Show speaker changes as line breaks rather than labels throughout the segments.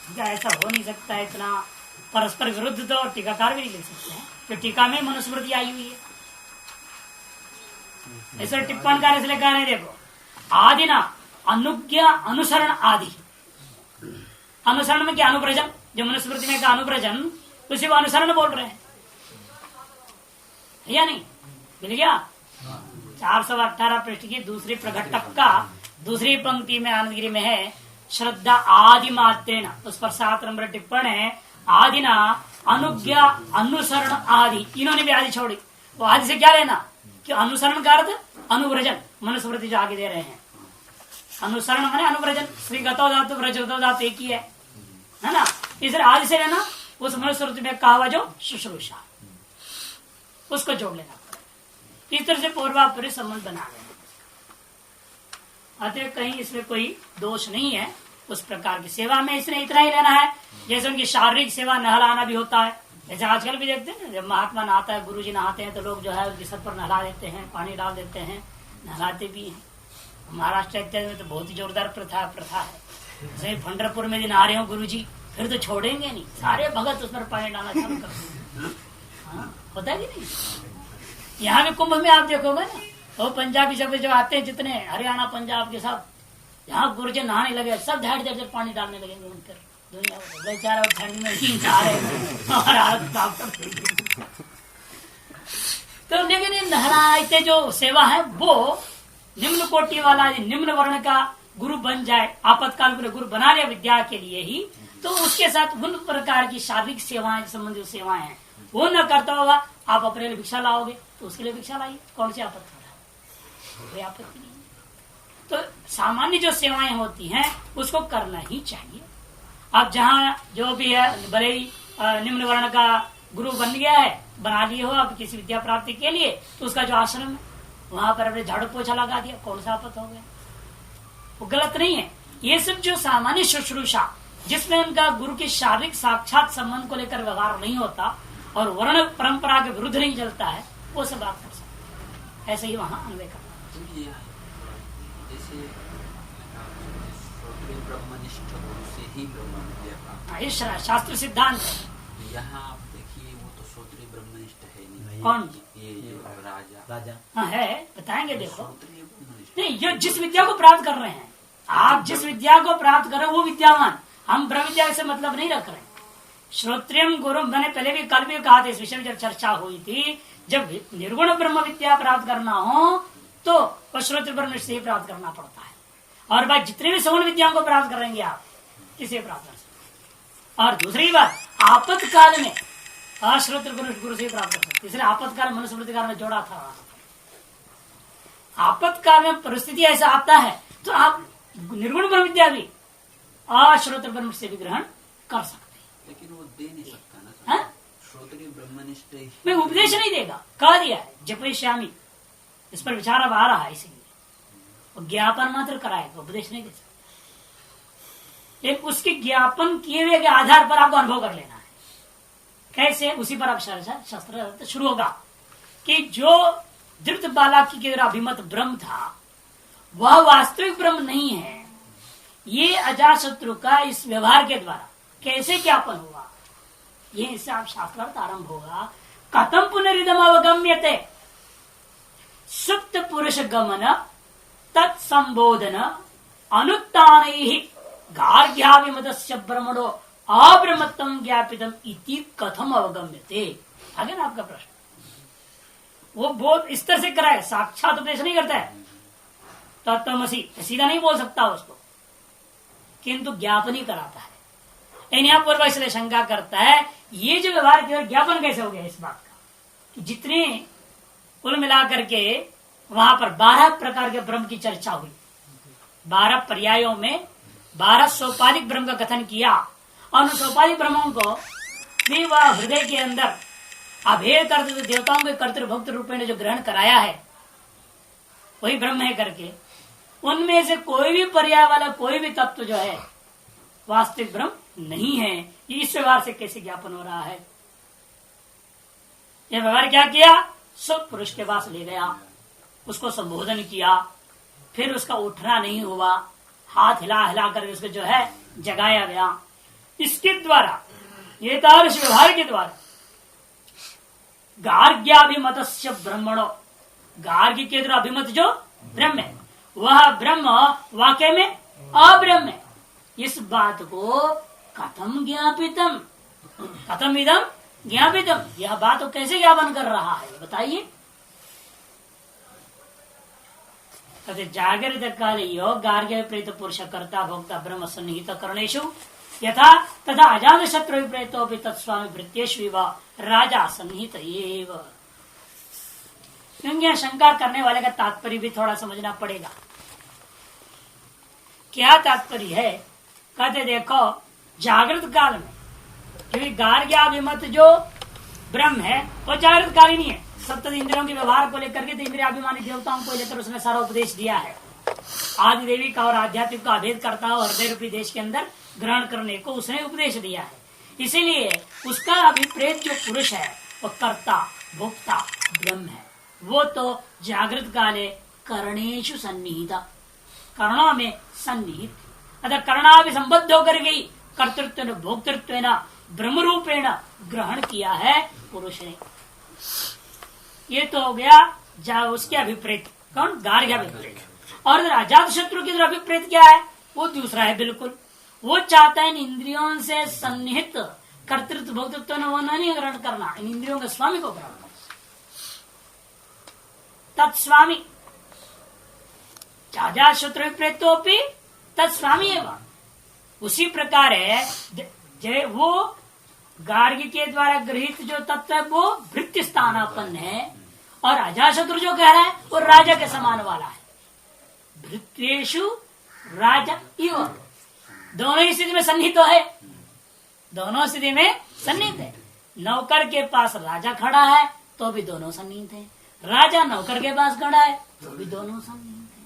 क्या ऐसा हो नहीं सकता है? इतना परस्पर विरुद्ध तो टीकाकार भी नहीं लिख सकते हैं, तो टीका में मनुस्मृति आई हुई है। ऐसा टिप्पणकार इसलिए कह रहे हैं, देखो आदि ना अनुज्ञा अनुसरण आदि। अनुसरण में क्या? अनुप्रजन। जो मनुस्मृति में का अनुप्रजन, उसी को अनुसरण बोल रहे हैं, या नहीं? मिल गया? 418 पृष्ठ की दूसरी प्रघटक का दूसरी पंक्ति में आनंदगिरी में है, श्रद्धा आदि मात्रेण। उस पर 7 नंबर टिप्पण है, आदि ना अनुज्ञा अनुसरण आदि। इन्होंने भी आदि छोड़ी। वो आदि से क्या लेना कि अनुसरण का अर्थ अनुव्रजन। मनुस्मृति जो आगे दे रहे हैं, अनुसरण माने अनुव्रजन। श्री गतो धातु व्रजतो धातु एक ही है ना? इसलिए आदि से लेना उस मनुस्मृति में कहा हुआ जो शुश्रूषा, उसको जोड़ लेना। इस तरह से पूर्वापरी संबंध बना लेना। अतः कहीं इसमें कोई दोष नहीं है। उस प्रकार की सेवा में इसने इतना ही लेना है, जैसे उनकी शारीरिक सेवा नहलाना भी होता है। जैसे आजकल भी देखते हैं, जब महात्मा नहाता है, गुरुजी नहाते हैं, तो लोग जो है उनके सर पर नहला देते हैं, पानी डाल देते हैं, नहलाते भी हैं। महाराष्ट्र इत्यादि में तो बहुत ही जोरदार प्रथा है। जैसे पंढरपुर में नहा रहे हो गुरुजी, फिर तो छोड़ेंगे नहीं, सारे भगत उस पर पानी डालना चालू कर देंगे। होता है कि नहीं? यहाँ भी कुंभ में आप देखोगे ना, वो पंजाबी सब जो आते हैं, जितने हरियाणा पंजाब के सब, यहाँ गुरुजी नहाने लगे, सब ढेर ढेर पानी डालने लगेंगे उन पर। दुनिया बेचारा ठंड में ही नहा रहे तो लेकिन नहलाते जो सेवा है वो निम्न कोटि वाला, निम्न वर्ण का गुरु बन जाए, आपातकाल में गुरु बना लिया विद्या के लिए ही, तो उसके साथ उन प्रकार की शारीरिक सेवाएं, संबंधित सेवाएं हैं, वो न करता होगा। आप अपने लिए भिक्षा लाओगे तो उसके लिए भिक्षा लाइए, कौन सी आपत्ति है? कोई आपत्ति नहीं। तो सामान्य जो सेवाएं होती हैं उसको करना ही चाहिए। अब जहाँ जो भी है, भले ही निम्न वर्ण का गुरु बन गया है, बना लिए हो आप किसी विद्या प्राप्ति के लिए, तो उसका जो आश्रम है वहां पर अपने झाड़ू पोछा लगा दिया, कौन सा आपत्ति हो गया? वो गलत नहीं है। ये सब जो सामान्य शुश्रूषा, जिसमें उनका गुरु के शारीरिक साक्षात संबंध को लेकर व्यवहार नहीं होता और वर्ण परंपरा के विरुद्ध नहीं चलता है, वो सब आप कर सकते। ऐसे ही वहाँ अन्वय करना। ये शास्त्र सिद्धांत है।
यहाँ आप देखिए, वो तो श्रोत्रिय ब्रह्मनिष्ठ है नहीं।
कौन?
ये राजा
हाँ है, बताएंगे। देखो नहीं, जो जिस विद्या को प्राप्त कर रहे हैं, आप जिस विद्या को प्राप्त कर रहे हैं वो विद्यावान। हम ब्रह्म विद्या से मतलब नहीं रख रहे। श्रोत्रियम गुरु, मैंने पहले भी कल भी कहा था, इस विषय में जब चर्चा हुई थी, जब निर्गुण ब्रह्म विद्या प्राप्त करना हो तो श्रोत्र ब्रह्म से ही प्राप्त करना पड़ता है। और बात जितने भी सगुण विद्याओं को प्राप्त करेंगे आप, इसे प्राप्त कर सकते। और दूसरी बात, आपातकाल में अश्रोत्र गुरु से प्राप्त कर सकते। इसलिए आपातकाल मनुस्मृतिकार में जोड़ा था। आपातकाल में परिस्थिति ऐसा आता है तो आप निर्गुण ब्रह्म विद्या भी अश्रोत्र ब्रह्म से भी ग्रहण कर सकते हैं।
लेकिन वो दे नहीं सकता ना श्रोत्रिय ब्रह्मनिष्ठ
में उपदेश नहीं देगा, कह दिया है जपयिष्यामि। इस पर विचार अब आ रहा है, इसीलिए वो ज्ञापन मात्र कराएगा, उपदेश नहीं दे सकता। एक उसके ज्ञापन किए हुए के आधार पर आपको अनुभव कर लेना है। कैसे? उसी पर आप शास्त्र शुरू होगा कि जो धृत बाला की अभिमत ब्रह्म था वह वास्तविक ब्रह्म नहीं है। ये अजातशत्रु का इस व्यवहार के द्वारा कैसे ज्ञापन हुआ, ये इससे आप शास्त्रार्थ आरंभ होगा। कथम पुनरिदम अवगम्यते सुप्त पुरुष गमन तत्संबोधन अनुत्तान गार्ग्याभिमतस्य ब्रह्मणो अब्रह्मत्वं ज्ञापितम इति कथम अवगम्यते। आगे ना आपका प्रश्न, वो बहुत इस तरह से कराए, साक्षात उपदेश नहीं करता है। तत्त्वमसि सीधा नहीं बोल सकता उसको, किंतु ज्ञापन ही कराता है। लेकिन यहाँ पूर्व इसलिए शंका करता है, ये जो व्यवहार किया ज्ञापन कैसे हो गया इस बात का कि जितने कुल मिलाकर के वहां पर 12 प्रकार के ब्रह्म की चर्चा हुई, 12 पर्यायों में 12 सोपालिक ब्रह्म का कथन किया और उन सोपालिक ब्रह्मों को भी वह हृदय के अंदर अभेद करते देवताओं के कर्तृभक्त रूप में जो ग्रहण कराया है वही ब्रह्म है करके, उनमें से कोई भी पर्याय वाला कोई भी तत्व जो है वास्तविक ब्रह्म नहीं है। ये इस व्यवहार से कैसे ज्ञापन हो रहा है? यह व्यवहार क्या किया? सब पुरुष के पास ले गया, उसको संबोधन किया, फिर उसका उठना नहीं हुआ, हाथ हिला हिला कर उसको जो है जगाया गया, इसके द्वारा ये तादृश व्यवहार के द्वारा गार्ग्याभिमत ब्रह्मणो, गार्ग्य के द्वारा अभिमत जो ब्रह्म है वह ब्रह्म वाक्य में अब्रह्म है। इस बात को कथम ज्ञापितम, कथम इदम ज्ञापितम, यह बात को कैसे ज्ञापन कर रहा है बताइए। कहते जागृत काले योग गार्ग्य प्रेत पुरुष कर्ता भोक्ता ब्रह्म सन्निहित करणेषु यथा तथा अजात शत्रु विप्रेतो भी तत्स्वामी वृत्तेषु राजा सन्निहित एव। क्योंकि शंका करने वाले का तात्पर्य भी थोड़ा समझना पड़ेगा। क्या तात्पर्य है? कहते देखो जागृत काल में क्योंकि गार्ग्याभिमत जो ब्रह्म है वो जागृत काल ही नहीं है। सप्त इंद्रियों के व्यवहार को लेकर के तो इंद्रियाभिमानी देवताओं को लेकर उसने सारा उपदेश दिया है। आदि देवी का और आध्यात्मिक का अभेद करता और हृदय रूपी देश के अंदर ग्रहण करने को उसने उपदेश दिया है। इसीलिए उसका अभिप्रेत जो पुरुष है वो कर्ता भोक्ता ब्रह्म है। वो तो जागृत काले कर्णेषु सन्निहित, कर्णों में सन्निहित, अतः कर्णाभि संबद्ध होकर गई कर्तृत्व भोक्तृत्व ब्रह्म रूपेण ग्रहण किया है पुरुष ने। ये तो हो गया उसके अभिप्रेत, कौन? गार्ग्य अभिप्रेत। और अजात शत्रु की अभिप्रेत क्या है? वो दूसरा है बिल्कुल। वो चाहता है इन इंद्रियों से सन्निहित कर्तृत्व भोक्तृत्व वो नहीं ग्रहण करना, इन इंद्रियों के स्वामी को ग्रहण करना, तत्स्वामी। अजात शत्रु विप्रेतोपि तत्स्वामी एवं। उसी प्रकार है वो गार्ग्य के द्वारा गृहित जो तत्व है वो भृत्य स्थानापन्न है और अजाशत्रु जो कह रहा है वो राजा के समान वाला है। भृत्येषु राजा इव, दोनों ही स्थिति में सन्निहित तो है, दोनों स्थिति में सन्निहित है। नौकर के पास राजा खड़ा है तो भी दोनों सन्निहित है, राजा नौकर के पास खड़ा है तो भी दोनों सन्निहित है।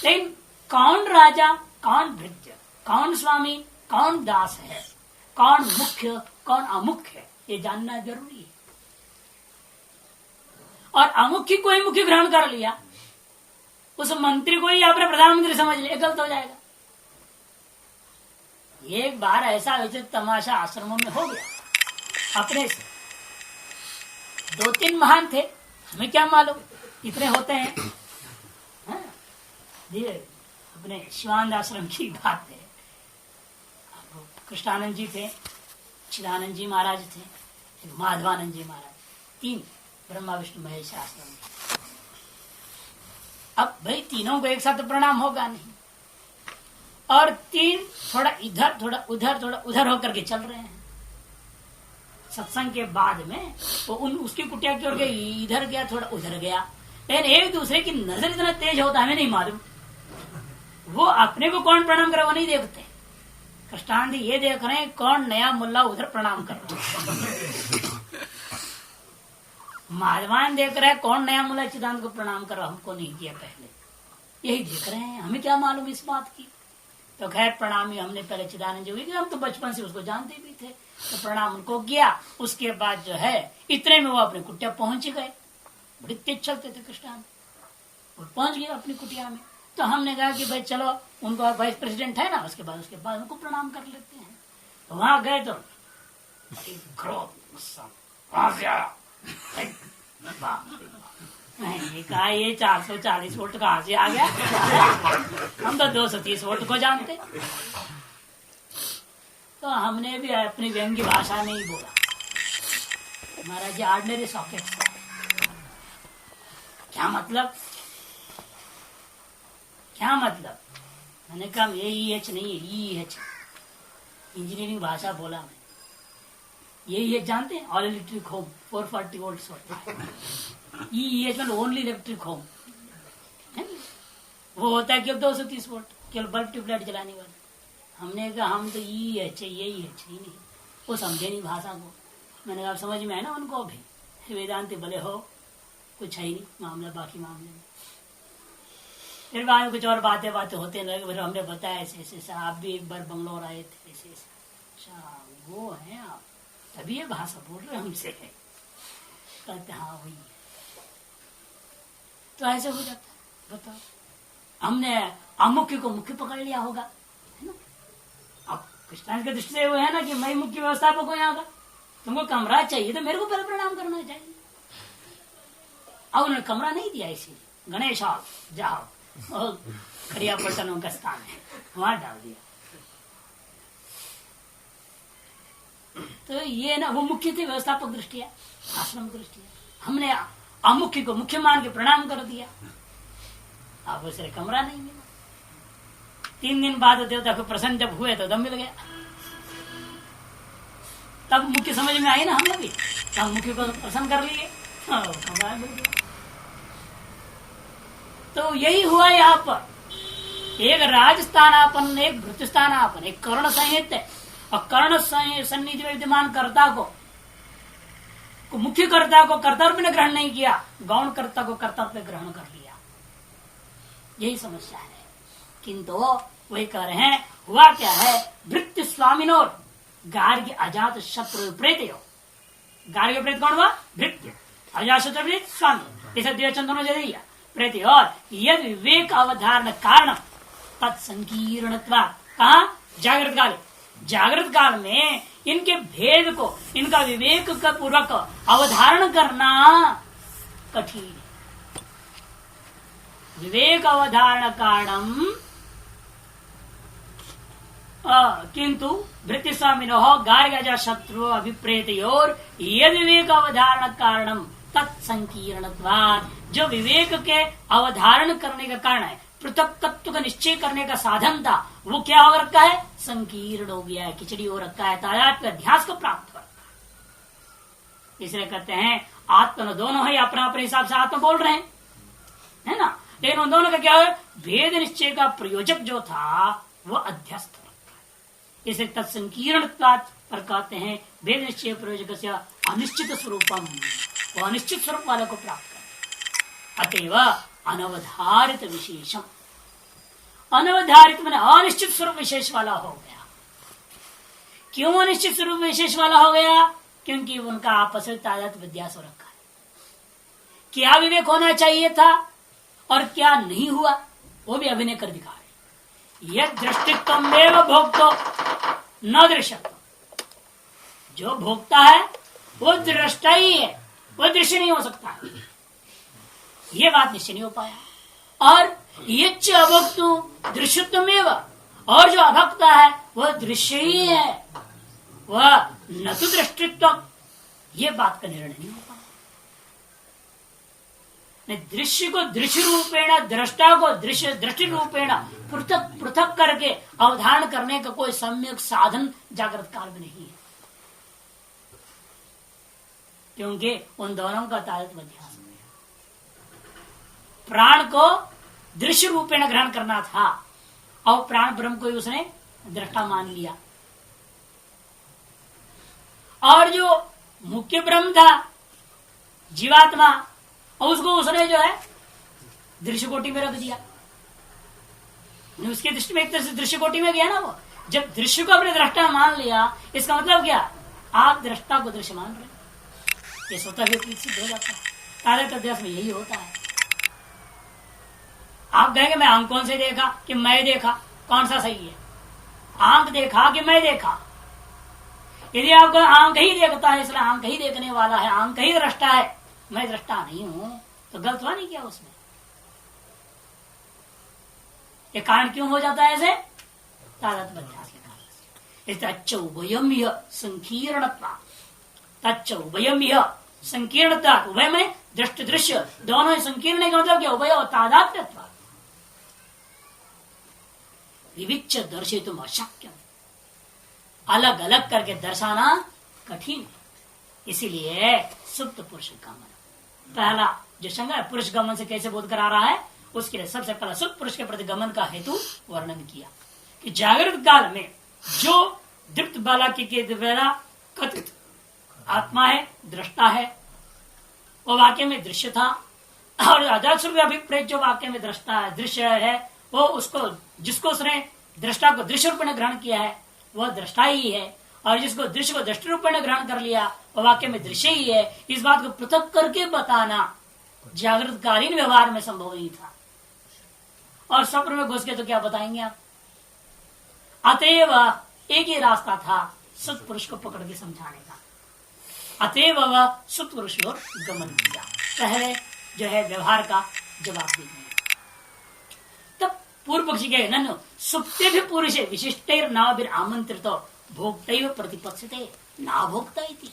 लेकिन कौन राजा कौन भृत्य, कौन स्वामी कौन दास है, कौन मुख्य कौन अमुख्य है, ये जानना जरूरी है। और अमुख्य को ही मुख्य ग्रहण कर लिया, उस मंत्री को ही आपने प्रधानमंत्री समझ लिया, गलत हो जाएगा। एक बार ऐसा विचित्र तमाशा आश्रमों में हो गया। अपने से 2-3 महान थे, हमें क्या मालूम इतने होते हैं। अपने शिवानंद आश्रम की बात है। कृष्णानंद जी थे, चिदानंद जी महाराज थे, माधवानंद जी महाराज, 3 ब्रह्मा विष्णु महेश आश्रम। अब भाई तीनों को एक साथ तो प्रणाम होगा नहीं, और 3 थोड़ा इधर थोड़ा उधर थोड़ा उधर होकर के चल रहे हैं। सत्संग के बाद में वो उसकी कुटिया की ओर गई, इधर गया थोड़ा उधर गया, लेकिन एक दूसरे की नजर इतना तेज होता हमें नहीं मालूम। वो अपने को कौन प्रणाम करे वो नहीं देखते। कृष्णानंद ये देख रहे हैं कौन नया मुल्ला उधर प्रणाम कर रहा है। माधवान देख रहे हैं कौन नया मुल्ला चिदानंद को प्रणाम कर रहा, हमको नहीं किया पहले, यही देख रहे हैं, हमें क्या मालूम इस बात की। तो खैर प्रणाम ही हमने पहले चिदानंद जी हुई, हम तो बचपन से उसको जानते भी थे, तो प्रणाम उनको किया। उसके बाद जो है इतने में वो अपने कुटिया पहुंच गए, बड़े तेज चलते थे कृष्णानंद, और पहुंच गए अपनी कुटिया में। तो हमने कहा कि भाई चलो उनको वाइस प्रेसिडेंट है ना, उसके बाद उनको प्रणाम कर लेते हैं। तो वहां गए तो कहा ये 440 वोट कहां से आ गया, हम तो 230 वोट को जानते। तो हमने भी अपनी व्यंग्य भाषा में ही बोला, महाराज जी ऑर्डिनरी सॉकेट। क्या मतलब, क्या मतलब? मैंने कहा ये EH नहीं है, EH इंजीनियरिंग भाषा बोला मैं। ये जानते हैं, ऑल इलेक्ट्रिक होम 440 वोल्ट होता है। EH मतलब ओनली इलेक्ट्रिक होम, वो होता है केवल 230 वोल्ट, केवल बल्ब ट्यूबलाइट जलाने वाले। हमने कहा हम तो EH यही है नहीं, वो समझे नहीं भाषा को। मैंने कहा समझ में है ना उनको भी, वेदांति भले हो, कुछ है ही नहीं मामला, बाकी मामले में। फिर बाद में कुछ और बातें होते लगे। फिर हमने बताया ऐसे आप भी एक बार बंगलोर आए थे, ऐसे। अच्छा वो है आप, तभी ये भाषा बोल रहे हमसे है। कहते हाँ वही है। तो ऐसे हो जाता है, बताओ। हमने अमुख्य को मुख्य पकड़ लिया होगा, है ना। अब कृष्णांश की दृष्टि से वो है ना कि मैं मुख्य व्यवस्थापक हूं यहाँ का, तुमको कमरा चाहिए तो मेरे को पहले प्रणाम करना चाहिए। अब उन्होंने कमरा नहीं दिया, इसीलिए गणेश आओ जाओ खड़िया पलटनों का स्थान है वहां डाल दिया। तो ये ना वो मुख्य थे व्यवस्थापक दृष्टिया, आश्रम दृष्टिया, हमने अमुख्य को मुख्य मान के प्रणाम कर दिया। अब उसे कमरा नहीं मिला। 3 दिन बाद देवता को प्रसन्न जब हुए तो दम मिल गया। तब मुख्य समझ में आई ना हम लोग भी, तब मुख्य को प्रसन्न कर लिए, कमरा मिल गया। तो यही हुआ यहाँ पर, एक राजस्थानापन, एक भृत्यस्थानापन, एक कर्ण संहित है। और कर्ण सन्निधि में विद्यमान कर्ता को मुख्य कर्ता को कर्तव्य ने ग्रहण नहीं किया, गौण कर्ता को कर्तव्य ग्रहण कर लिया। यही समस्या है। किंतु वही कह रहे हैं, हुआ क्या है, भृत्य स्वामिनोर गार्ग्य अजात शत्रु प्रेत। गार्ग्य प्रेत कौन हुआ? भृत्य। अजात शत्रु स्वामी, इसे द्विवचन दोनों जगह दिया प्रेत। और यद विवेक अवधारण कारण तत्संकीर्णत्वा, कहा? जागृत काल। जागृत काल में इनके भेद को, इनका विवेक का पूर्वक अवधारण करना कठिन है। विवेक अवधारण कारणम किंतु भृत्य स्वामिनो गार्ग्य शत्रु अभिप्रेतयोर यद विवेक अवधारण कारणम तत्संकीर्णत्वात्, जो विवेक के अवधारण करने का कारण है, पृथक तत्व का निश्चय करने का साधन था, वो क्या हो रखा है? संकीर्ण हो गया है, खिचड़ी हो रखा है, तादात्म्य अध्यास को प्राप्त हो रखा है। इसलिए कहते हैं आत्मा दोनों ही अपना अपने हिसाब से आत्मा बोल रहे हैं, है ना, लेकिन उन दोनों का क्या है? भेद निश्चय का प्रयोजक जो था वो अध्यस्त हो रखा है। इसे तत्संकीर्ण पर कहते हैं भेद निश्चय प्रयोजक से अनिश्चित स्वरूपम, वो अनिश्चित स्वरूप वाले को प्राप्त कर। अतएव अनवधारित विशेषम, अनवधारित मैंने अनिश्चित स्वरूप विशेष वाला हो गया। क्यों अनिश्चित स्वरूप विशेष वाला हो गया? क्योंकि उनका आपस में तादात्म्य विद्यास हो रखा है। क्या विवेक होना चाहिए था और क्या नहीं हुआ, वो भी अभिनय कर दिखा रहे। यह दृष्टित्व में भोक्तो न दृश्यत्व, जो भोक्ता है वो दृष्टा ही है, वो दृश्य नहीं हो सकता है। ये बात निश्चय नहीं हो पाया। और ये अभक्तु दृश्यत्वमेव, और जो अभक्ता है वह दृश्य ही है, वह न तो दृष्टित्व, ये बात का निर्णय नहीं हो पाया। दृश्य को दृश्य रूपेण, दृष्टा को दृश्य दृष्टि रूपेण पृथक पृथक करके अवधारण करने का कोई सम्यक साधन जागृत काल में नहीं है, क्योंकि उन दोनों का तादात्म्य अध्यास हो गया। प्राण को दृश्य रूपेण ग्रहण करना था और प्राण ब्रह्म को ही उसने दृष्टा मान लिया, और जो मुख्य ब्रह्म था जीवात्मा, और उसको उसने जो है दृश्य कोटि में रख दिया। उसके दृष्टि में एक तरह से दृश्य कोटि में गया ना वो। जब दृश्य को अपने दृष्टा मान लिया, इसका मतलब क्या? आप दृष्टा को दृश्य मान रहे, ये स्वतः सिद्ध हो जाता है। तादात्म्य अध्यास में यही होता है। आप कहेंगे मैं आंखों से देखा कि मैं देखा, कौन सा सही है? आंख देखा कि मैं देखा? यदि आपको आंख ही देखता है इसलिए आंख ही देखने वाला है, आंख ही दृष्टा है, मैं दृष्टा नहीं हूं, तो गलत हुआ नहीं क्या उसमें? ये कारण क्यों हो जाता है ऐसे? तादात्म्य अध्यास के कारण। इस तच्चौभयम यह संकीर्णता, तच्चौभयम यह संकीर्णता, उभय में दृष्टि दृश्य दोनों ही संकीर्ण का मतलब क्या? उभय और तादात्म्य। विविच्य दर्शितुम अशक्यम, अलग अलग करके दर्शाना कठिन है। इसीलिए सुप्त पुरुष गमन, पहला जो शंका है पुरुष गमन से कैसे बोध करा रहा है, उसके लिए सबसे पहला सुप्त पुरुष के प्रति गमन का हेतु वर्णन किया कि जागृत काल में जो दीप्त बाला के द्वारा कथित आत्मा है, दृष्टा है, वो वाक्य में दृश्य था, और अजात अभिप्रेत जो वाक्य में दृष्टा है, दृश्य है, वो उसको जिसको उसने दृष्टा को दृश्य रूप में ग्रहण किया है वह दृष्टा ही है, और जिसको दृश्य को दृष्टि रूप में ग्रहण कर लिया वह वाक्य में दृश्य ही है। इस बात को पृथक करके बताना जागृतकालीन व्यवहार में संभव नहीं था, और स्वप्न में घुस के तो क्या बताएंगे आप? अतएव एक ही रास्ता था सत्पुरुष को पकड़ के समझाने का। अतएव वह सत्पुरुष की ओर गमन किया। पहले जो है व्यवहार का जवाब दे दिया। तब पूर्व पक्षी कहे ननु सुप्ते भी पुरुष विशिष्टर नाभिर आमंत्रित भोक्तैव प्रतिपक्षते ना भोक्ता इति।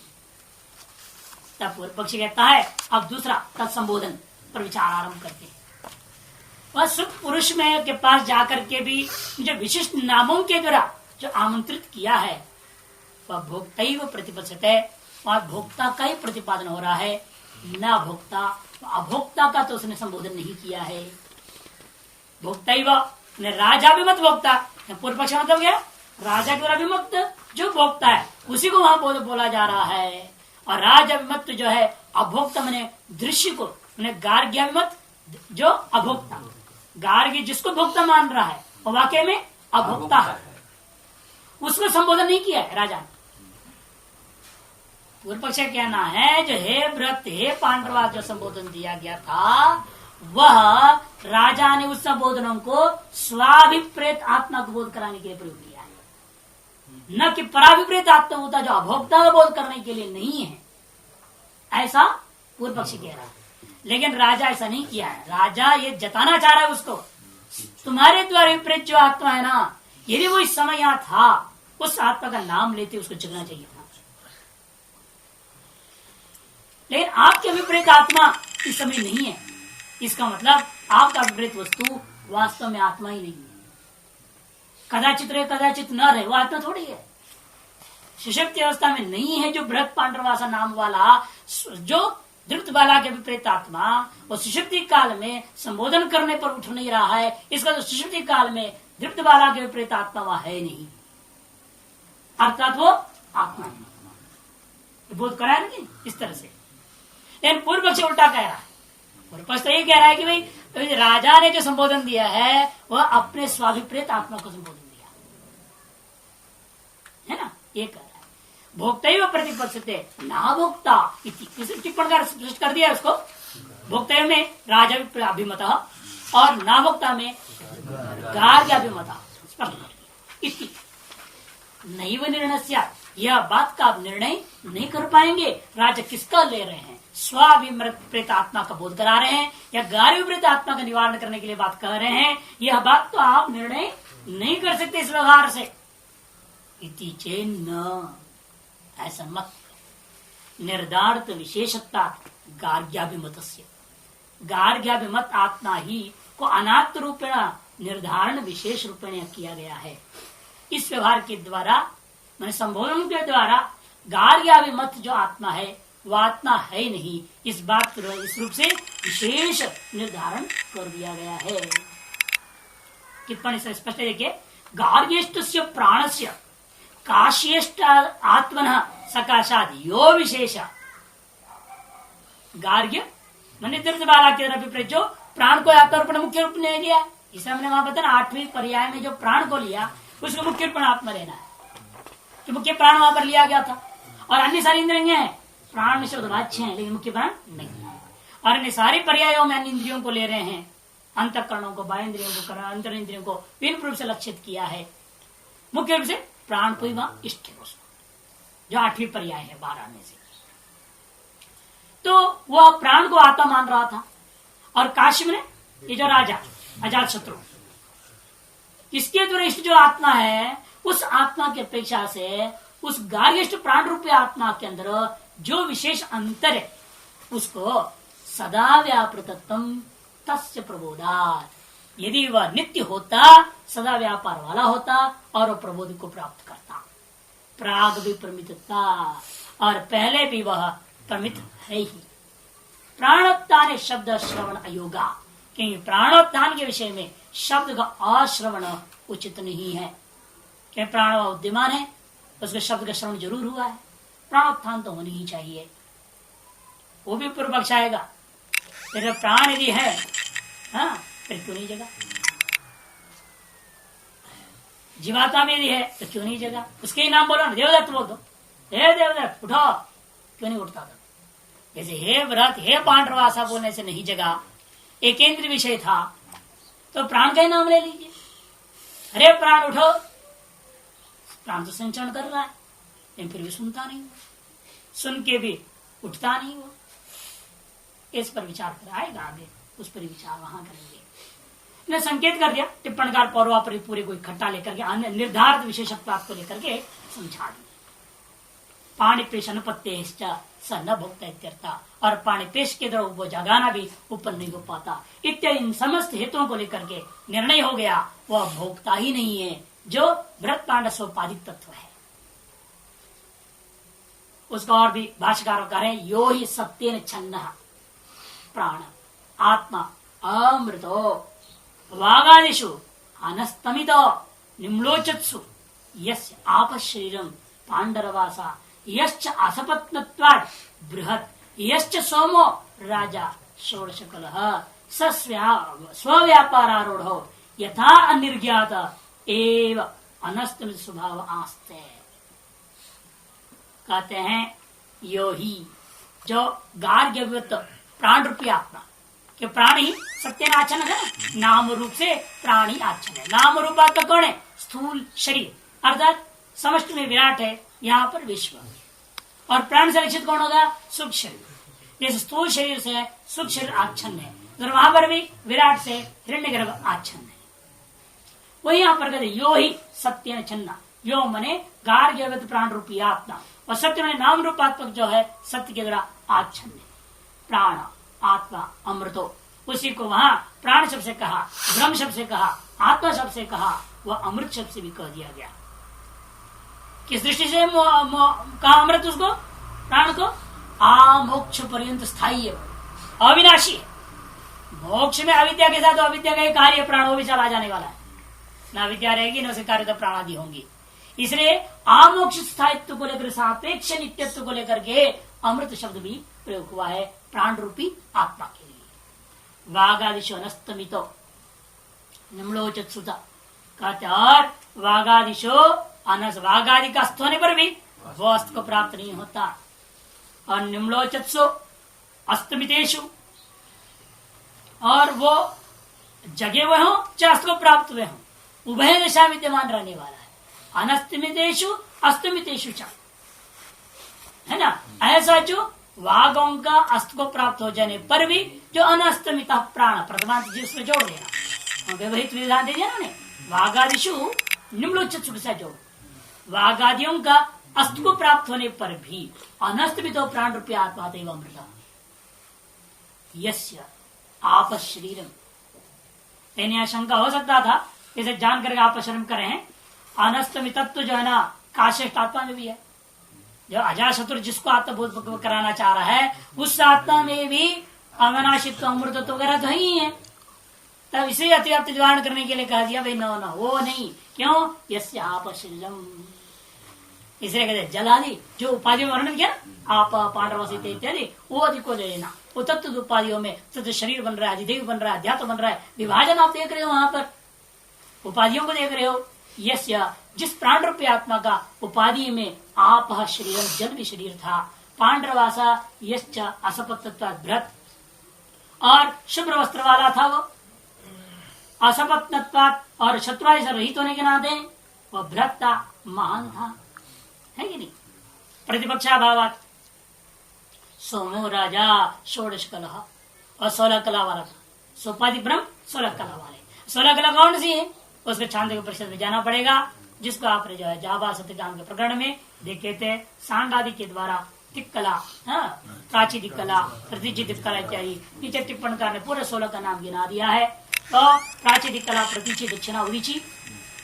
तब पूर्व पक्षी कहता है अब दूसरा तत्संबोधन पर विचार आरंभ करते हैं। वह सुख पुरुष में के पास जाकर के भी जो विशिष्ट नामों के द्वारा जो आमंत्रित किया है वह भोक्तैव प्रतिपक्षते है। और भोक्ता का ही प्रतिपादन हो रहा है, न भोक्ता अभोक्ता का तो उसने संबोधन नहीं किया है। भोक्तैव राजा भी मत भोक्ता, पूर्व पक्ष मतलब क्या, राजा के द्वारा विमुक्त जो भोक्ता है उसी को वहां बोला जा रहा है। और राजा विमत जो है अभोक्ता मैंने दृश्य को गार्ग्य विमत जो अभोक्ता, गार्ग्य जिसको भोक्ता मान रहा है और वाकई में अभोक्ता है, उसको संबोधन नहीं किया है राजा ने। पूर्व पक्ष कहना है जो हे व्रत हे पांडवा जो संबोधन दिया गया था वह राजा ने उस संबोधनों को स्वाभिप्रेत आत्मा को बोध कराने के लिए प्रयोग किया है, न कि पराभिप्रेत आत्मा होता जो अभोक्ता का बोध करने के लिए नहीं है, ऐसा पूर्व पक्षी कह रहा है। लेकिन राजा ऐसा नहीं किया है। राजा ये जताना चाह रहा है उसको, तुम्हारे द्वारा विपरीत जो आत्मा है ना, यदि वो इस समय यहां था उस आत्मा का नाम लेते उसको जगना चाहिए था। लेकिन आपके विपरीत आत्मा इस समय नहीं है, इसका मतलब आपका विपरीत वस्तु वास्तव में आत्मा ही नहीं है। कदाचित रहे कदाचित न रहे, वो आत्मा थोड़ी है। सुषुप्ति अवस्था में नहीं है जो बृहत पांडरवासा नाम वाला जो दृप्त बाला के विपरीत आत्मा, वो सुषुप्ति काल में संबोधन करने पर उठ नहीं रहा है। इसका तो सुषुप्ति काल में दृप्त बाला के विपरीत आत्मा वह है नहीं, अर्थात वो आत्मा है। बोध कराया नहीं इस तरह से। लेकिन पूर्व पक्ष उल्टा कह रहा है। पूर्व पक्ष तो ये कह रहा है कि भाई राजा ने जो संबोधन दिया है वह अपने स्वाभिप्रेत आत्मा को संबोधन दिया है ना, ये कह रहा है। भोक्तैव प्रतिपक्षते ना भोक्ता इति टिप्पणकार स्पष्ट कर दिया उसको। भोक्तैव में राजा अभिमत और ना भोक्ता में गार्ग्य अभिमत स्पष्ट कर दिया। इति नैव निर्णय, यह बात का आप निर्णय नहीं कर पाएंगे। राजा किसका ले रहे हैं, स्वाभिप्रेत आत्मा का बोध करा रहे हैं या गार्ग्यप्रेत आत्मा का निवारण करने के लिए बात कर रहे हैं, यह बात तो आप निर्णय नहीं कर सकते इस व्यवहार से। इति चेन्न, ऐसा मत। निर्धारित विशेषता गार्ग्याभिमत, गार्ग्याभिमत आत्मा ही को अनात्म रूपेण निर्धारण विशेष रूपेण किया गया है। इस व्यवहार के द्वारा मैंने संबोधन के द्वारा गार्ग्याभिमत जो आत्मा है वह आत्मा है नहीं, इस बात को इस रूप से विशेष निर्धारण कर दिया गया है। टिप्पणी से स्पष्ट देखिए, गार्ग्येष्ट प्राणस्य काश्येष्ट आत्मन सकाशाद यो विशेष। गार्ग्य मैंने दृप्त बाला के अभिप्रेत जो प्राण को आत्मा मुख्य रूप में लिया, इसे हमने वहां बताया 8वें पर्याय में जो प्राण को लिया उसको मुख्य रूप में आत्मा लेना है, कि मुख्य प्राण वहां पर लिया गया था। और अन्य सारी इंद्रियां हैं, प्राण में शब्द वाच्य है लेकिन मुख्य प्राण नहीं है। और अन्य सारे पर्यायों में अन्य इंद्रियों को ले रहे हैं, अंतःकरणों को, बाह्य इंद्रियों को, अंतर इंद्रियों को विभिन्न रूप से लक्षित किया है। मुख्य रूप से प्राण को ही वहां इष्ट है उसको, जो 8वीं पर्याय है 12 में से। तो वह प्राण को आत्मा मान रहा था। और काशी में ये जो राजा अजात शत्रु, इसके द्वारा इष्ट जो आत्मा है उस आत्मा की अपेक्षा से उस गार्ग्यष्ट प्राण रूपी आत्मा के अंदर जो विशेष अंतर है उसको सदा व्यापृतत्वम तस्य प्रबोधात, यदि वह नित्य होता, सदा व्यापार वाला होता और वह प्रबोध को प्राप्त करता। प्राग भी प्रमितता, और पहले भी वह प्रमित है ही। प्राणोत्थान शब्द श्रवण अयोगा, क्योंकि प्राणोत्थान के विषय में शब्द का अश्रवण उचित नहीं है। क्योंकि प्राण उद्यमान है, उसके शब्द का श्रवण जरूर हुआ है, प्राणोत्थान तो होनी ही चाहिए। वो भी पूर्व पक्ष आएगा, फिर प्राण यदि है हाँ, फिर क्यों नहीं जगा? जीवात्मा में यदि है तो क्यों नहीं जगा? उसके ही नाम बोलो ना, देवदत्त बोल दो, हे देवदत्त उठो, क्यों नहीं उठता था? जैसे हे व्रत हे पांडरवासा बोलने से नहीं जगा, एक केंद्रीय विषय था, तो प्राण का ही नाम ले लीजिए, अरे प्राण उठो, प्राण तो संचरण कर रहा है, लेकिन फिर भी सुनता नहीं वो, सुन के भी उठता नहीं वो। इस पर विचार कर आएगा आगे, उस पर विचार वहां करेंगे। ने संकेत कर दिया टिप्पणकार पौर्वापरी पूरे को इकट्ठा लेकर के अन्य निर्धारित विशेषत्व को लेकर के समझा दिया। पाणिपेश अनुपत्य स न भोक्ता इत्यर्थ, और पाणिपेश के द्वारा वो जगाना भी ऊपर नहीं हो पाता इत्यादि इन समस्त हेतुओं को लेकर के निर्णय हो गया वह भोक्ता ही नहीं है, जो भरत पांड सोपाधिक तत्व है। उसका और भी भाष्यकार कह रहे हैं, यो ही सत्येन छन्न प्राण आत्मा अमृतो वागादिषु अनस्तमितो निम्लोचत्सु यस्य आप शरीरम पांडरवासा यश्च असपत्नत्वात् बृहत् यश्च सोमो राजा षोडशकलः स्वव्यापारारूढ़ो यथा अनिर्ज्ञात एव अनस्तमित स्वभाव आस्ते। कहते हैं यो ही, जो गार्ग्यवत प्राण रूपी आत्मा, कि प्राण ही सत्याचन है, नाम रूप से प्राण ही आचन है। नाम रूप आत्मा कौन है? स्थूल शरीर, अर्थात समष्टि में विराट है, यहाँ पर विश्व। और प्राण से लक्षित कौन होगा? सूक्ष्म शरीर। जैसे स्थूल शरीर से सूक्ष्म शरीर आच्छन्न है, तो वहां पर भी विराट से हिरण्यगर्भ आच्छन्न है। वही यहाँ पर कहते यो ही सत्य छन्ना, यो मने गार्ग्यवत प्राण रूपी आत्मा, और सत्य में नाम रूपात्मक जो है सत्य के द्वारा आच्छन्न है। प्राण आत्मा अमृतो, उसी को वहां प्राण शब्द से कहा, ब्रह्म शब्द से कहा, आत्मा शब्द से कहा, वह अमृत शब्द से भी कह दिया गया। किस दृष्टि से कहा अमृत उसको? प्राण को आमोक्ष पर्यंत स्थायी है, अविनाशी है। मोक्ष में अविद्या के साथ अविद्या का ही कार्य प्राण वो भी चला जाने वाला है, न विद्या रहेगी न उसे कार्य प्राण आदि होंगी। इसलिए आमोक्ष स्थायित्व को लेकर, सापेक्ष नित्यत्व को लेकर के अमृत शब्द भी प्रयोग हुआ है प्राण रूपी आत्मा के लिए। वागादिशो अनस्तमितो निम्लोचत्सुता कहते, और वागादिशो अनस, वागादि का अस्त होने पर भी वो अस्त को प्राप्त नहीं होता। और निम्लोचत्सु अस्तमितेषु, और वो जगे हुए हो चाहे अस्त को प्राप्त हुए हो, उभय दशा विद्यमान रहने वाला है। अनस्तमितेषु अस्तमितेषु च, है ना। ऐसा जो वागों का अस्त को प्राप्त हो जाने पर भी जो अनस्तमित प्राण प्रथमांत जिसमें जोड़ देना, व्यवहित विधान दे दिया ना, वागादिशु निम्लोचत्सु के साथ जोड़, वागादियों का अस्त को प्राप्त होने पर भी अनस्तमित प्राण रूपी आत्मा देव अमृत यस्य आप शरीरम। लेकिन यह शंका हो सकता था, इसे जान करके आप शर्म करें, अनस्तमितत्व जो है ना काश्रेष्ठ आत्मा में भी है। जो अजाशत्रु जिसको आत्मबोध कराना चाह रहा है, उस आत्मा में भी अविनाशित्व अमृतत्व वगैरह तो ही है। तब इसे अतिव्याप्ति निवारण करने के लिए कह दिया भाई न वो नहीं। क्यों? यस्य आप शरीरम, इसलिए कहते जल आदि जो उपाधियों में वर्णन किया ना, आप पांडव इत्यादि, वो आदि को ले लेना। वो तत्व उपाधियों में तत्व शरीर बन रहा है, अधिदेव बन रहा है, अध्यात्म बन रहा है, विभाजन आप देख रहे हो, वहां पर उपाधियों को देख रहे हो। यस्य, जिस प्राण रूपी आत्मा का उपाधि में आप शरीर जल भी शरीर था, पांडवासा यश्च असपत्तत्वात् भ्रत, और शुभ्र वस्त्र वाला था वो, असपत्नत्वात् और शत्रुआदि से रहित होने के नाते वह भ्रत था, महान था, है कि नहीं। प्रतिपक्षाभावात् सोमो राजा षोडश कलह, और 16 कला वाला था। सोपाधि ब्रह्म 16 कला वाले। 16 कला कौन सी है? उसके छांदोग्य परिषद में जाना पड़ेगा, जिसको आपने जो है जाबा सत्यकाम के प्रकरण में देखे थे। सांगादि के द्वारा दिक् कला, प्राची दिक् कला, प्रतिची दिक् कला इत्यादि नीचे टिप्पणकार ने पूरे 16 का नाम गिना दिया है। तो प्राची दिक् कला, प्रतीची, दक्षिणा, उदीची,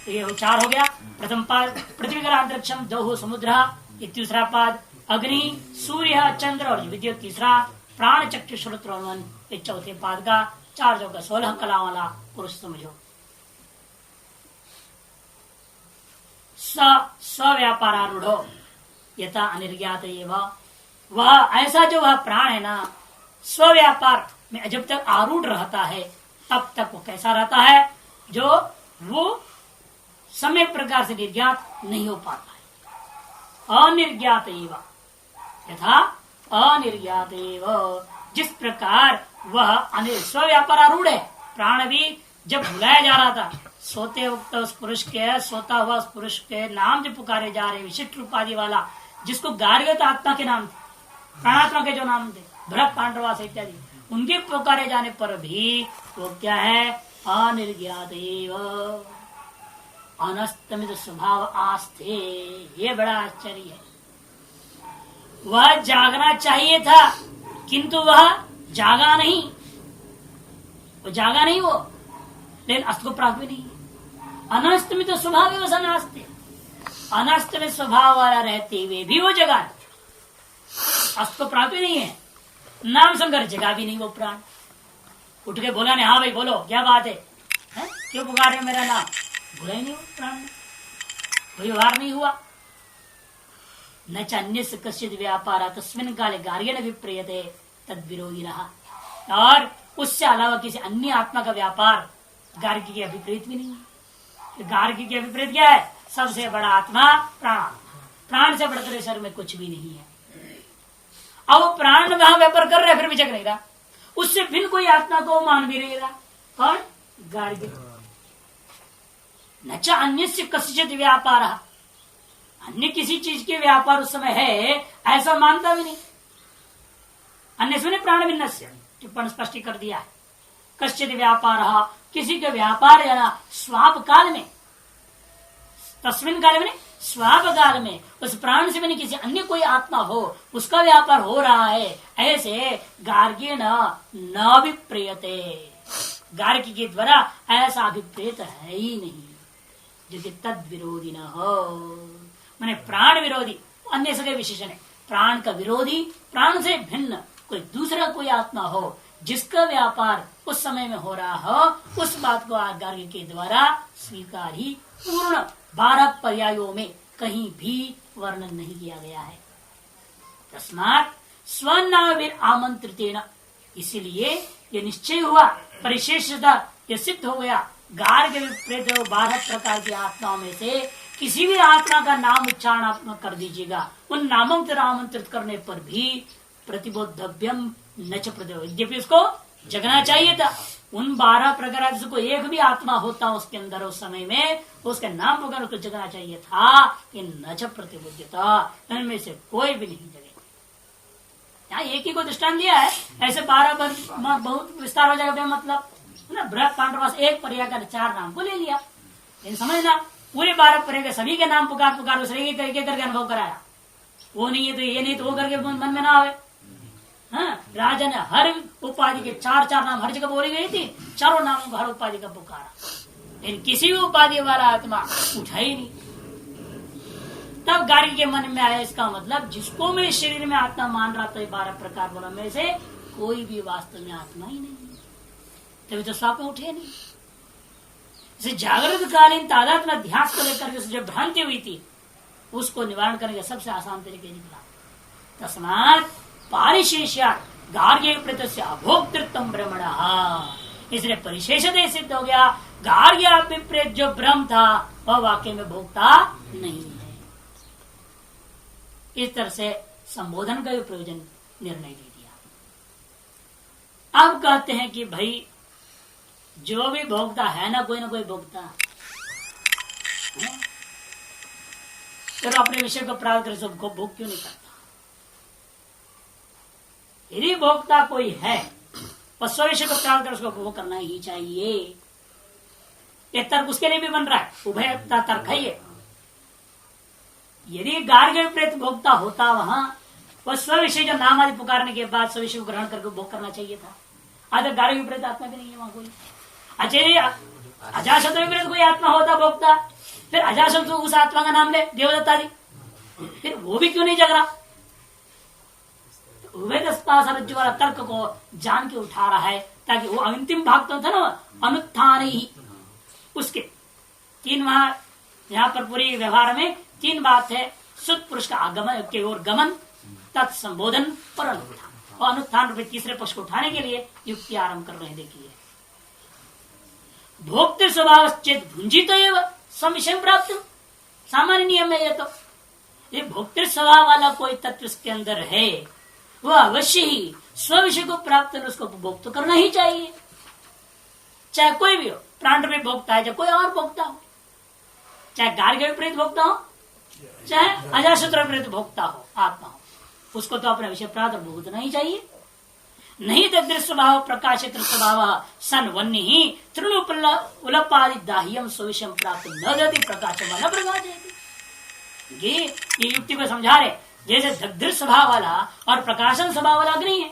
ये 4 हो गया। प्रथम पाद पृथ्वी कला अंतरिक्षम दो समुद्र, ये तीसरा पाद अग्नि सूर्य चंद्र और विद्युत तीसरा, प्राण चक्षु श्रोत्र और मन ये चौथे पाद का 4 जो का 16 कला वाला पुरुष समझो। स्व्यापारूढ़ो यथा अनिर्ज्ञात वह ऐसा जो वह प्राण है ना, स्व्यापार में जब तक आरूढ़ रहता है तब तक वो कैसा रहता है? जो वो समय प्रकार से निर्ज्ञात नहीं हो पाता है। अनिर्ज्ञात यथा अनिर्ज्ञात, जिस प्रकार वह स्व्यापार आरूढ़ है, प्राण भी जब बुलाया जा रहा था, सोते वक्त उस पुरुष के, सोता हुआ उस पुरुष के नाम जो पुकारे जा रहे, विशिष्ट उपाधि वाला, जिसको गार्ग्यत आत्मा के नाम थे, प्राणात्मा के जो नाम थे, भरत पांडवास इत्यादि, उनके पुकारे जाने पर भी वो क्या है, अनिर्ज्ञात अनस्तमित स्वभाव आस्थे। ये बड़ा आश्चर्य है। वह जागना चाहिए था, किंतु वह जागा नहीं, वो जागा नहीं, वो लेकिन अस्त को प्राप्त भी नहीं। अनस्तमित स्वभाव वसन आस्ते, अनस्तमित स्वभाव वाला रहते हुए भी वो जगा, अस्त को प्राप्त भी नहीं है, नाम संकर जगा भी नहीं वो प्राण। उठ के बोला नहीं, हाँ भाई बोलो क्या बात है, क्यों पुकार रहे मेरा नाम, बोला ही नहीं वो प्राण, कोई व्यवहार नहीं हुआ। न अन्य कश्चित व्यापार तस्मिन काले गार्ग्येण विप्रियते तद विरोधी रहा, और उससे अलावा किसी अन्य आत्मा का व्यापार गार्ग्य के अभिप्रेत भी नहीं है। गार्ग्य के अभिप्रेत क्या है, सबसे बड़ा आत्मा प्राण, प्राण से बढ़कर शरीर में कुछ भी नहीं है। अब वो प्राण वहां व्यापार कर रहे, फिर भी जग नहीं रहा, उससे भिन्न कोई आत्मा को मान भी नहीं रहा। कौन, गार्ग्य। न च अन्य कश्चित व्यापार, अन्य किसी चीज के व्यापार उस समय है ऐसा मानता भी नहीं। अन्य सुने प्राण भिन्न से टिप्पण स्पष्ट कर दिया है। कश्चित व्यापार, किसी के व्यापार है ना, स्वाप काल में, तस्मिन काल में, स्वाप काल में उस प्राण से बनी किसी अन्य कोई आत्मा हो, उसका व्यापार हो रहा है, ऐसे गार्ग्य न अभिप्रेयते, गार्ग्य के द्वारा ऐसा अभिप्रेत है ही नहीं, जो कि तद विरोधी न हो। माने प्राण विरोधी, अन्य सके विशेषण है, प्राण का विरोधी, प्राण से भिन्न कोई दूसरा कोई आत्मा हो, जिसका व्यापार उस समय में हो रहा हो, उस बात को गार्ग्य के द्वारा स्वीकार ही पूर्ण 12 पर्यायों में कहीं भी वर्णन नहीं किया गया है। तस्मात् स्वनाविर आमंत्रितेन, इसीलिए ये निश्चय हुआ, परिशेषता ये सिद्ध हो गया, गार्ग्य विप्रेत 12 प्रकार की आत्माओं में से किसी भी आत्मा का नाम उच्चारण आप कर दीजिएगा, उन नामों को आमंत्रित करने पर भी प्रतिबोधव्यम न च प्रतिबोध, यद्यपि उसको जगना चाहिए था। उन 12 प्रकार से कोई एक भी आत्मा होता उसके अंदर उस समय में, उसके नाम वगैरह उसको जगना चाहिए था, कि न च प्रतिबोध्यता, इनमें से कोई भी नहीं जगे। यहाँ एक ही को दृष्टांत दिया है, ऐसे 12 बहुत विस्तार हो जाएगा, मतलब ना, बृहत पांडवास एक पर्याय का 4 नाम को ले लिया, लेकिन समझना पूरे 12 पर्याय के सभी के नाम पुकार पुकार उस एक करके अनुभव कराया। वो नहीं है तो ये नहीं तो वो करके मन में ना आवे। हाँ, राजा ने हर उपाधि के 4 नाम हर जगह बोली गई थी, चारों नामों को हर उपाधि का पुकारा, लेकिन किसी भी उपाधि वाला आत्मा उठा ही नहीं। तब गार्ग्य के मन में आया, इसका मतलब जिसको मैं शरीर में आत्मा मान रहा था 12 प्रकार बोला में से कोई भी वास्तव में आत्मा ही नहीं, तभी तो स्वाप में उठे नहीं। जैसे जागृत कालीन तादात्म्य अध्यास को लेकर जो भ्रांति हुई थी, उसको निवारण करने का सबसे आसान तरीके निकला। तस्मात् पारिशेष्या गार्ग्य प्रत्यक्ष अभोक्तृत्व भ्रमण, इसलिए परिशेषता सिद्ध हो गया, गार्ग्य अभिप्रेत जो भ्रम था वह वाक्य में भोक्ता नहीं है। इस तरह से संबोधन का भी प्रयोजन निर्णय दे दिया। अब कहते हैं कि भाई जो भी भोगता है ना कोई भोगता, तो अपने विषय को प्राप्त कर सबको भोग क्यों नहीं करता? यदि भोक्ता कोई है और स्व विषय को प्राप्त कर उसको भोग करना ही चाहिए। ये तर्क उसके लिए भी बन रहा है, उभय तर्क है ये। यदि गार्ग्य विपरीत भोक्ता होता वहां, वह स्व विषय जो नाम आदि पुकारने के बाद स्व विषय को ग्रहण करके भोग करना चाहिए था। आज गार्ग्य विपरीत आत्मा भी नहीं है वहां कोई। अजाशब्द विपरीत कोई आत्मा होता भोक्ता, फिर अजाशब्द उस आत्मा का नाम ले देवदत्ता आदि, फिर वो भी क्यों नहीं जग रहा? रज्जु वाला तर्क को जान के उठा रहा है, ताकि वो अंतिम भाग तो था ना अनुत्थान ही, उसके 3 वहां यहाँ पर पूरी व्यवहार में 3 बात है। शुद्ध पुरुष का आगमन के ओर गमन, तत्संबोधन और अनुत्थान। और अनुत्थान रूपी तीसरे पक्ष को उठाने के लिए युक्ति आरंभ कर रहे हैं। देखिए, भोक्तृ स्वभाव चेत भुंजित समिशय प्राप्त, सामान्य नियम है ये। तो ये भोक्तृ स्वभाव वाला कोई तत्व इसके अंदर है, वह अवश्य ही स्व विषय को प्राप्त कर उसको उपभोग तो करना ही चाहिए, चाहे कोई भी हो। प्राण में भोगता है, चाहे कोई और भोगता हो, चाहे गार्ग्य विपरीत भोगता हो, चाहे अजाशत्रु विपरीत भोगता हो, आत्मा हो, उसको तो अपने विषय प्राप्त भोगना ही चाहिए। नहीं तदृश स्वभाव प्रकाशित स्वभाव सन वन्य ही तृणोपलपादि दाह्यम सुविषम प्राप्त न दति प्रकाशम न प्रकाशयति। ये युक्ति को समझा रहे, जैसे दग्धृ स्वभाव वाला और प्रकाशन स्वभाव वाला अग्नि है,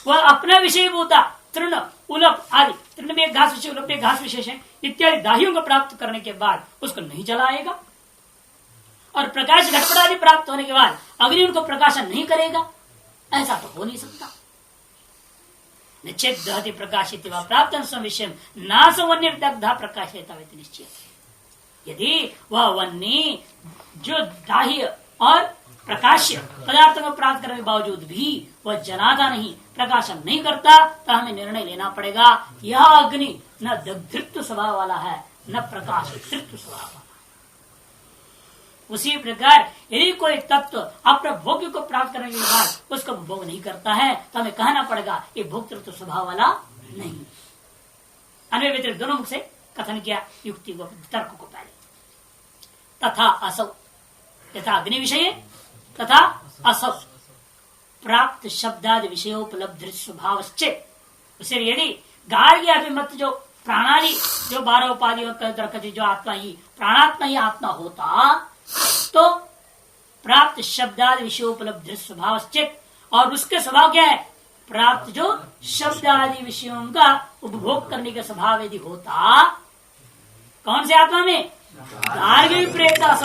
वह अपना विषय भूता तृण उलप आदि, तृण में घास विशेष, उलप में घास विशेष है इत्यादि दाहियों को प्राप्त करने के बाद उसको नहीं जलाएगा, और प्रकाश घटपट आदि प्राप्त होने के बाद अग्नि उनको प्रकाशन नहीं करेगा, ऐसा तो हो नहीं सकता। निश्चित दहति प्रकाशित प्राप्त विषय नाश वन्य दग्धा प्रकाशित निश्चित। यदि वह वन्य जो दाह्य और प्रकाश्य पदार्थों को प्राप्त करने के बावजूद भी वह जलाता नहीं, प्रकाशन नहीं करता, तो हमें निर्णय लेना पड़ेगा यह अग्नि न दग्धृत्व स्वभाव वाला है न प्रकाशितृत्व स्वभाव वाला। उसी प्रकार यदि कोई तत्व अपने भोग्य को प्राप्त करने के बाद उसको भोग नहीं करता है, तो हमें कहना पड़ेगा ये भोक्तृत्व स्वभाव वाला नहीं। अन्वय व्यतिरिक्त दोनों मुख से कथन किया युक्ति को, तर्क को पहले। तथा असौ, यथा अग्नि विषय तथा असौ प्राप्त शब्दादि विषयोपलब्धि स्वभाव। उसे यदि गार्ग्य अभिमत जो प्राणाली जो 12 उपाधियों का जो आत्मा ही प्राणात्मा ही आत्मा होता, तो प्राप्त शब्दादि विषयोपलब्धि स्वभाव, और उसके स्वभाव क्या है, प्राप्त जो शब्दादि विषयों का उपभोग करने का स्वभाव यदि होता, कौन से आत्मा में, गार्ग्य विप्रेता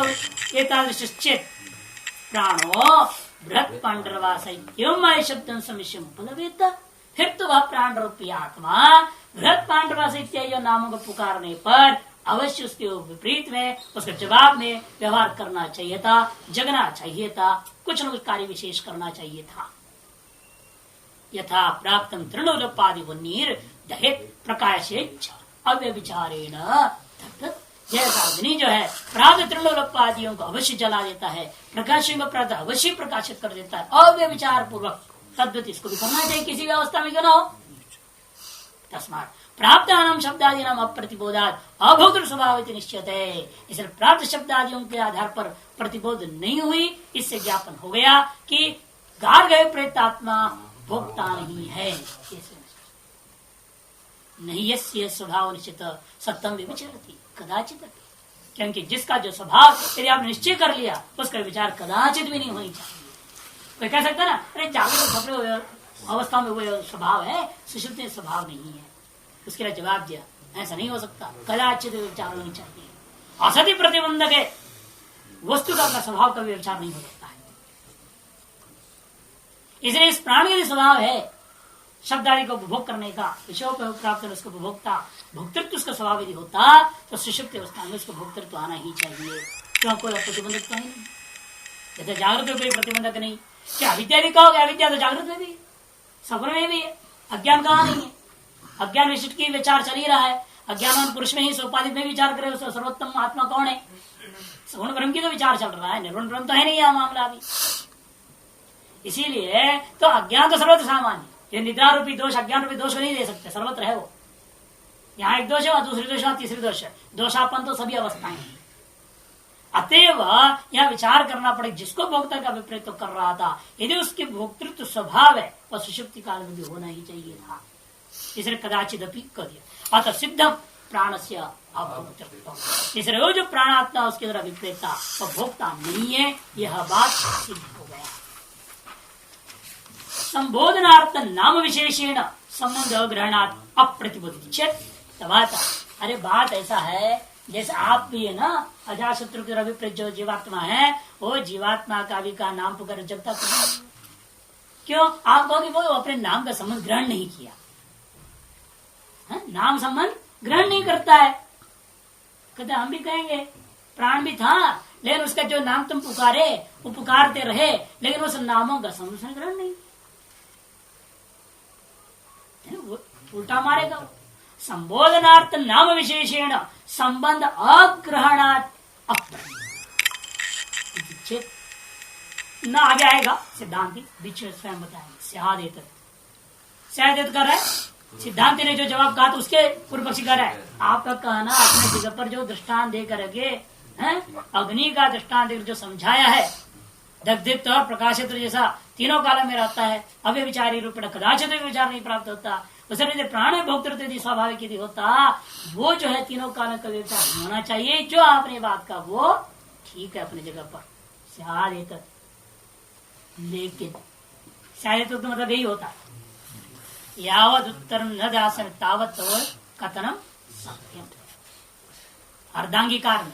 प्राणो बृहत् पांडरवास शब्द समिश्रम उपलब्ध। फिर तो वह प्राण रूपी आत्मा बृहत् पांडरवास इत्यादि नामों को पुकारने पर अवश्य उसके विपरीत में उसके जवाब में व्यवहार करना चाहिए था, जगना चाहिए था, कुछ न कुछ कार्य विशेष करना चाहिए था। यथा प्राप्त तृणोपाधि वन्नीर दहेत प्रकाशेच्छ अव्यभिचारेण, जैसा अग्नि जो है प्राप्त तृणोपाधियों को अवश्य जला देता है, प्रकाशों को प्राप्त अवश्य प्रकाशित कर देता है अव्यभिचार पूर्वक, तद्वत इसको भी करना चाहिए किसी भी अवस्था में क्यों ना हो। तस्मात् प्राप्त नाम शब्दादि नाम अप्रतिबोधात अभोक्तृ स्वभाव निश्चित है। इसलिए प्राप्त शब्दादियों के आधार पर प्रतिबोध नहीं हुई, इससे ज्ञापन हो गया कि गार्ग्य प्रेतात्मा भोक्ता नहीं है। नहीं यस्य स्वभाव निश्चित सत्यम विचरती कदाचित, क्योंकि जिसका जो स्वभाव यदि आपने निश्चय कर लिया उसका विचार कदाचित भी नहीं होनी चाहिए। कोई कह सकता ना, अरे जागृत खबरें अवस्था में वो स्वभाव है, सुषुप्ति स्वभाव नहीं है, उसके लिए जवाब दिया ऐसा नहीं हो सकता, कदाचित विचार होनी चाहिए। असति प्रतिबंधक है, वस्तु का अपना स्वभाव का भी विचार नहीं हो सकता है। इसलिए इस प्राण का स्वभाव है शब्द आदि को उपभोग करने का, विषयों को प्राप्त करने उसको उपभोक्ता भोक्तृत्व उसका स्वभाव यदि होता तो सुषुप्ति अवस्था में उसको भोक्तृत्व आना ही चाहिए। क्यों कोई प्रतिबंधक तो नहीं, जैसे जागृत में कोई प्रतिबंधक नहीं। क्या अविद्या भी कहोगे, अविद्या तो जागृत में भी सपन में भी है, अज्ञान कहाँ नहीं है। अज्ञान विशिष्ट की विचार चल ही रहा है, अज्ञान पुरुष में ही सोपाधिक में विचार करे सर्वोत्तम आत्मा कौन है, सगुण ब्रह्म की तो विचार चल रहा है, निर्गुण ब्रह्म तो है नहीं यह मामला अभी। इसीलिए तो अज्ञान तो सर्वत्र सामान्य, ये निद्रा रूपी दोष अज्ञान रूपी दोष को नहीं दे सकते, सर्वत्र है वो। यहाँ एक दोष है वहां दूसरी दोष है तीसरी दोष है, दोषापन तो सभी अवस्थाएं हैं। अतएव यह विचार करना पड़े, जिसको भोक्ता का विपरीत तो कर रहा था, यदि उसके भोक्तृत्व स्वभाव है वह सुषुप्ति काल में भी होना ही चाहिए था। इसलिए कदाचित अपि करिए अतः सिद्धम प्राण से अभोक्तृत्व, इसलिए वो जो प्राणात्मा उसके द्वारा विपरीतता वह भोक्ता नहीं है, यह बात सिद्ध हो गया। संबोधनार्थ नाम विशेषेण संबंध ग्रहणात् अप्रतिबोधित चेत। अरे बात ऐसा है जैसे आप भी है ना, अजाशत्रु के अभिप्रेत जो जीवात्मा है वो जीवात्मा का भी का नाम पुकार जगता तो क्यों, आप कहोगे वो अपने नाम का संबंध ग्रहण नहीं किया है? नाम संबंध ग्रहण नहीं करता है। कहते हम भी कहेंगे प्राण भी था, लेकिन उसका जो नाम तुम पुकारे वो पुकारते रहे, लेकिन उस नामों का संबंध ग्रहण नहीं, उल्टा मारेगा। संबोधनार्थ नाम विशेषेण संबंध अग्रहणात् न आगे आएगा सिद्धांति बीच में स्वयं बताएंगे। स्यादेत कर रहा है सिद्धांत ने जो जवाब कहा तो उसके पूर्व पक्षी कह रहा है आपका कहना अपने जगह पर जो दृष्टांत दे करके अग्नि का दृष्टांत देकर जो समझाया है दग्धित्व प्रकाशित्व जैसा तीनों काल में रहता है अव्य विचारी रूप कदाचित विचार नहीं प्राप्त होता उसे यदि प्राण भोक्तृत्व यदि स्वाभाविक यदि होता वो जो है तीनों काल का विचार होना चाहिए। जो आपने बात का वो ठीक है अपनी जगह पर शायद, लेकिन शायद तो मतलब यही होता है यावत उत्तर न दासन तावत कथनम सत्यम। अर्धांगीकार में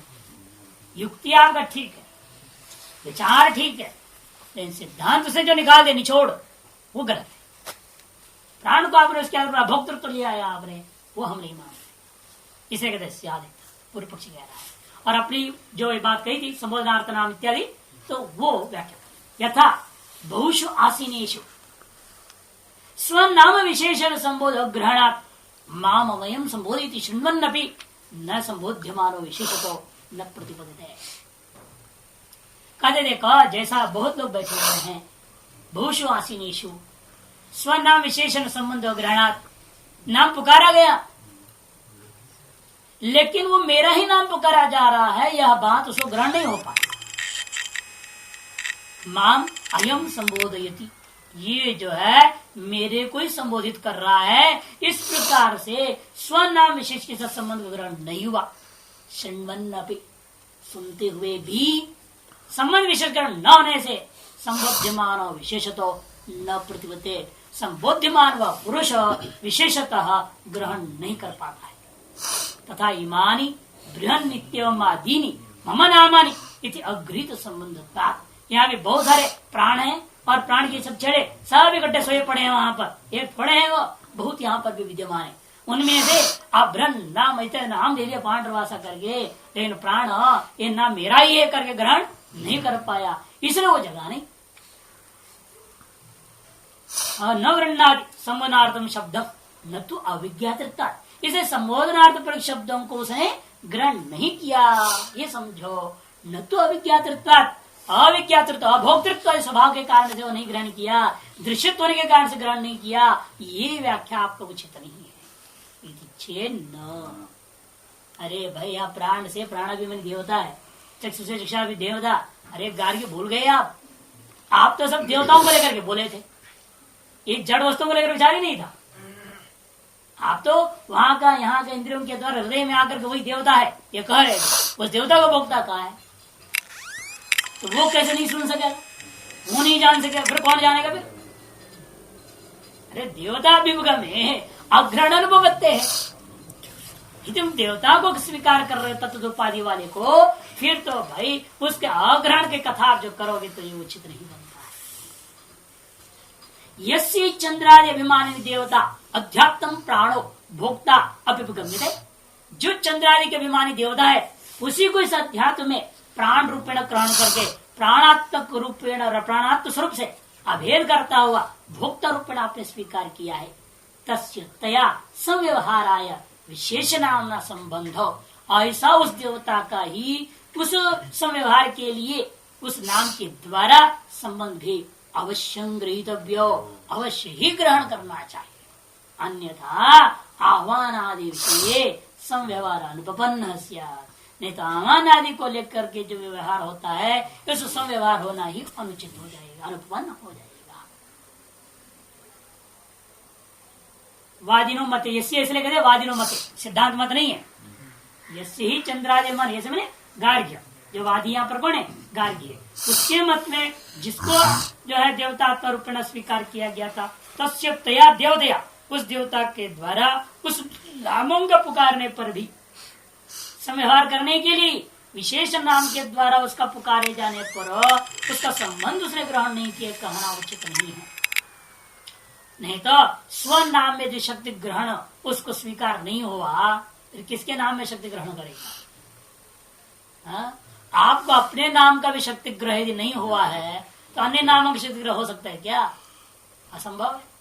युक्ति आपका ठीक है, विचार ठीक है, लेकिन सिद्धांत से जो निकाल दे निचोड़ वो गलत है। प्राण को आपने उसके अंदर भोक्तृत्व लिया है आपने, वो हम नहीं मानते। इसे कहते हैं पूर्व पक्षी कह रहा है। और अपनी जो ये बात कही थी संबोधनार्थ नाम इत्यादि, तो वो व्याख्या यथा बहुषु आसीनेषु स्वनाम विशेषण संबोध ग्रहणात् माम वयम संबोधित शृण्वन्नपि न संबोध्यमानो विशेषतो न प्रतिपदते। कहते देखो जैसा बहुत लोग बैठे हुए हैं बहुषु आसीनेषु स्वनाम विशेषण संबंध ग्रहणात् नाम पुकारा गया लेकिन वो मेरा ही नाम पुकारा जा रहा है, यह बात उसको ग्रहण नहीं हो पाई। माम अयम संबोधयति, ये जो है मेरे को ही संबोधित कर रहा है, इस प्रकार से स्वनाम विशेष के साथ संबंध ग्रहण नहीं हुआ। शृण्वन्नपि, सुनते हुए भी संबंध विशेष ग्रहण न होने से संबोध्यमान विशेषतो न प्रतिपत्ते, संबोध्यमान व पुरुष विशेषतः ग्रहण नहीं कर पाता है। तथा इमानी बृहन नित्यम आदीनी मम नामानी इति अगृहीत संबंधता। यहाँ भी बहुत सारे प्राण हैं और प्राण के सब छड़े सब इकट्ठे सोए पड़े हैं वहां पर, एक पड़े हैं वो बहुत यहाँ पर भी विद्यमान है। उनमें से आप ब्रह्म नाम ऐसे नाम दे दिया पांडवासा करके, लेकिन प्राण ये नाम मेरा ही है करके ग्रहण नहीं कर पाया, इसलिए वो जगह नहीं। न वृणादि संबोधनार्थम शब्दम न तो अविज्ञातृता, इसे संबोधनार्थ पर शब्दों को उसने ग्रहण नहीं किया, ये समझो। न तो अविज्ञातृत्व, अविज्ञातृत्व अभोक्तृत्व स्वभाव के कारण से वो नहीं ग्रहण किया, दृश्यत्व होने के कारण से ग्रहण नहीं किया, ये व्याख्या आपको उचित नहीं है। न अरे भाई आप प्राण से प्राणाभिमानी देवता है, चक्षु से चक्षा भी देवता। अरे गार्गी भूल गए आप तो सब देवताओं को लेकर के बोले थे, एक जड़ वस्तुओं को लेकर विचार ही नहीं था। आप तो वहां का यहाँ का इंद्रियों के द्वारा हृदय में आकर के वही देवता है ये कह रहे थे, उस देवता का भोक्ता कहाँ है? तो वो कैसे नहीं सुन सके, वो नहीं जान सके, फिर कौन जानेगा फिर? अरे देवता अभिमुखम है अग्रहण अनुभवते हैं, तुम देवता को स्वीकार कर रहे हो तत्वोपाधि वाले को, फिर तो भाई उसके अग्रहण के कथा जो करोगे तो ये उचित नहीं बनता है। यस्य चंद्रादि अभिमानी देवता अध्यात्म प्राणो भोक्ता अभिगम्यते, जो चंद्रादि के अभिमानी देवता है उसी को इस अध्यात्म में प्राण रूपेण ग्रहण करके प्राणात्मक रूपेण प्राणात्म स्वरूप से अभेद करता हुआ भोक्ता रूपेण आपने स्वीकार किया है। तस्य तया संव्यवहाराय विशेष नाम संबंध, ऐसा उस देवता का ही उस संव्यवहार के लिए उस नाम के द्वारा संबंध भी अवश्य गृहीतव्यो, अवश्य ही ग्रहण करना चाहिए। अन्यथा आह्वान आदि विषय संव्यवहार अनुपन्न स्यात्, नहीं तो आह्वान आदि को लेकर के जो व्यवहार होता है इस संव्यवहार होना ही अनुचित हो जाएगा, अनुपन्न हो जाएगा। वादिनो मत, यस्य इसलिए कहते वादिनो मत, सिद्धांत मत नहीं है। यस्य ही चंद्रादि मन, यसे मैंने गार्ग्य, जो वादी यहाँ पर कौन है? गार्ग्य। उसके मत में जिसको जो है देवता का रूपेण स्वीकार किया गया था, तस्य तया देवदया, उस देवता के द्वारा उस नामों का पुकारने पर भी संव्यवहार करने के लिए विशेष नाम के द्वारा उसका पुकारे जाने पर उसका संबंध उसने ग्रहण नहीं किया, कहना उचित नहीं है। नहीं तो स्व नाम में जो शक्ति ग्रहण उसको स्वीकार नहीं हुआ, फिर किसके नाम में शक्ति ग्रहण करेगा? हाँ? आपको अपने नाम का भी शक्ति ग्रह यदि नहीं हुआ है तो अन्य नामों की शक्ति ग्रह हो सकता है क्या? असंभव है।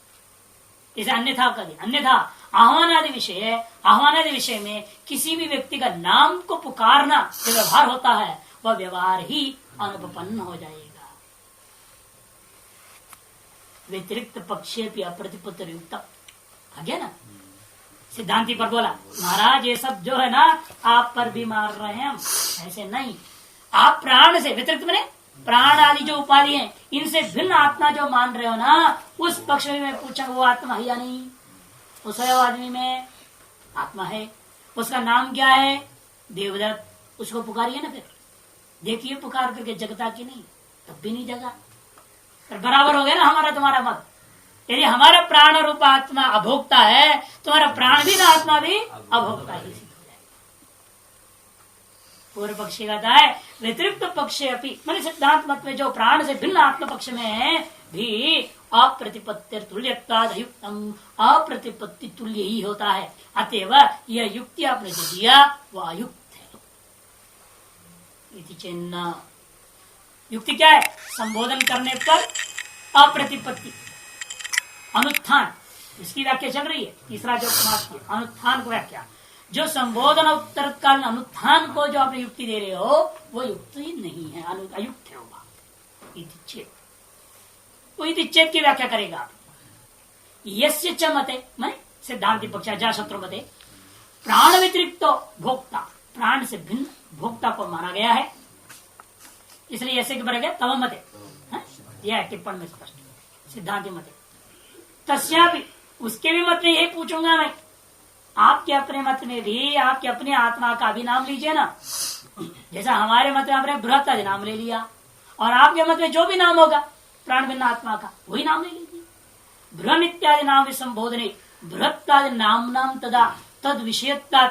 इसे अन्यथा कर दिया। अन्यथा आह्वानादि विषय में किसी भी व्यक्ति का नाम को पुकारना जो व्यवहार होता है वह व्यवहार ही अनुपन्न हो जाएगा। व्यतिरिक्त पक्षे भी अप्रतिपत्तर युक्त, आ गया ना। सिद्धांति पर बोला महाराज ये सब जो है ना आप पर भी मार रहे हैं हम, ऐसे नहीं। आप प्राण से वितरित बने, प्राण आदि जो उपाधि है इनसे भिन्न आत्मा जो मान रहे हो ना, उस पक्ष में मैं पूछा वो आत्मा है या नहीं? उस आदमी में आत्मा है, उसका नाम क्या है? देवदत्त। उसको पुकारिए ना, फिर देखिए पुकार करके जगता की नहीं, तब भी नहीं जगा। फिर बराबर हो गया ना हमारा तुम्हारा मत। यदि हमारा प्राण रूप आत्मा अभोक्ता है, तुम्हारा प्राण भी ना आत्मा भी अभोक्ता ही सिद्ध हो जाएगा। पूर्व पक्षी कहता है व्यतिरिक्त पक्ष अपनी मान सिद्धांत मत में जो प्राण से भिन्न आत्म पक्ष में है भी अप्रतिपत्ति तुल्ययुक्तम, अप्रतिपत्ति तुल्य ही होता है। अतएव यह युक्ति आपने जो दिया वह अयुक्त है। चिन्ह युक्ति क्या है? संबोधन करने पर अप्रतिपत्ति अनुत्थान, इसकी व्याख्या चल रही है। तीसरा जो अनुत्थान को व्याख्या, जो संबोधन उत्तर काल अनुत्थान को जो आपने युक्ति दे रहे हो वो युक्ति ही नहीं है, अयुक्त है होगा। चेत की व्याख्या करेगा आप। यस्य च मते माने सिद्धांति पक्ष जा शत्रु मते प्राण व्यतिरिक्त भोक्ता, प्राण से भिन्न भोक्ता को माना गया है, इसलिए ऐसे के बन गया तव मते। यह टिप्पण में स्पष्ट सिद्धांति मते। तस्यापि उसके भी मत में यही पूछूंगा मैं, आपके अपने मत में भी आपके अपने आत्मा का भी नाम लीजिए ना। जैसा हमारे मत में आपने बृहत आदि नाम ले लिया, और आपके मत में जो भी नाम होगा प्राण भिन्न आत्मा का वही नाम ले लीजिए। बृहन इत्यादि नाम संबोधने बृहत्तादि नाम नाम तदा तद विषयता